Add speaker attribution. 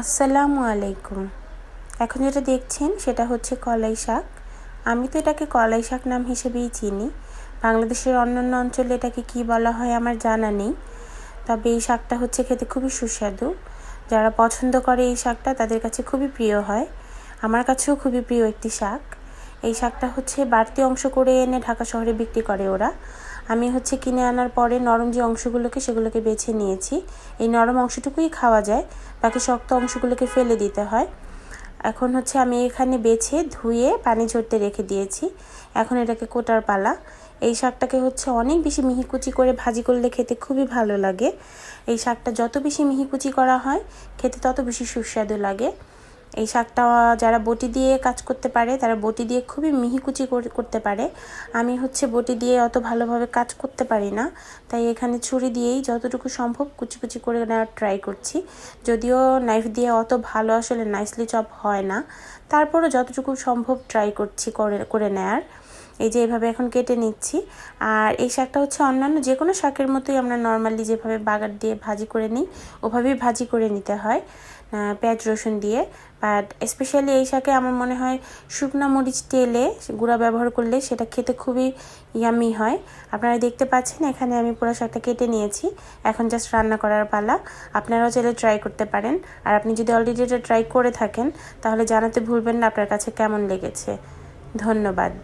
Speaker 1: আসসালামু আলাইকুম। এখন যেটা দেখছেন সেটা হচ্ছে কলাই শাক। আমি তো এটাকে কলাই শাক নাম হিসেবেই চিনি। বাংলাদেশের অন্যান্য অঞ্চলে এটাকে কী বলা হয় আমার জানা নেই। তবে এই শাকটা হচ্ছে খেতে খুবই সুস্বাদু। যারা পছন্দ করে এই শাকটা তাদের কাছে খুবই প্রিয় হয়। আমার কাছেও খুবই প্রিয় একটি শাক। এই শাকটা হচ্ছে বাড়তি অংশ করে এনে ঢাকা শহরে বিক্রি করে ওরা। আমি হচ্ছে কিনে আনার পরে নরম যে অংশগুলোকে সেগুলোকে বেছে নিয়েছি। এই নরম অংশটুকুই খাওয়া যায়, বাকি শক্ত অংশগুলোকে ফেলে দিতে হয়। এখন হচ্ছে আমি এখানে বেছে ধুয়ে পানি ঝরতে রেখে দিয়েছি। এখন এটাকে কোটার পালা। এই শাকটাকে হচ্ছে অনেক বেশি মিহিকুচি করে ভাজি করলে খেতে খুবই ভালো লাগে। এই শাকটা যত বেশি মিহিকুচি করা হয় খেতে তত বেশি সুস্বাদু লাগে। এই শাকটা যারা বটি দিয়ে কাজ করতে পারে তারা বটি দিয়ে খুবই মিহিকুচি করতে পারে। আমি হচ্ছে বটি দিয়ে অত ভালোভাবে কাজ করতে পারি না, তাই এখানে ছুরি দিয়েই যতটুকু সম্ভব কুচি কুচি করে নেওয়ার ট্রাই করছি। যদিও নাইফ দিয়ে অত ভালো আসলে নাইসলি চপ হয় না, তারপরও যতটুকু সম্ভব ট্রাই করছি করে নেয়ার। এই যে এভাবে এখন কেটে নিচ্ছি। আর এই শাকটা হচ্ছে অন্যান্য যে কোনো শাকের মতোই আমরা নর্মালি যেভাবে বাগার দিয়ে ভাজি করে নিই ওভাবেই ভাজি করে নিতে হয় পেঁয়াজ রসুন দিয়ে। বাট স্পেশালি এই শাকে আমার মনে হয় শুকনা মরিচ তেলে গুঁড়া ব্যবহার করলে সেটা খেতে খুবই ইয়ামি হয়। আপনারা দেখতে পাচ্ছেন এখানে আমি পুরো শাকটা কেটে নিয়েছি। এখন জাস্ট রান্না করার পালা। আপনারাও চাইলে ট্রাই করতে পারেন। আর আপনি যদি অলরেডি এটা ট্রাই করে থাকেন তাহলে জানাতে ভুলবেন না আপনার কাছে কেমন লেগেছে। ধন্যবাদ।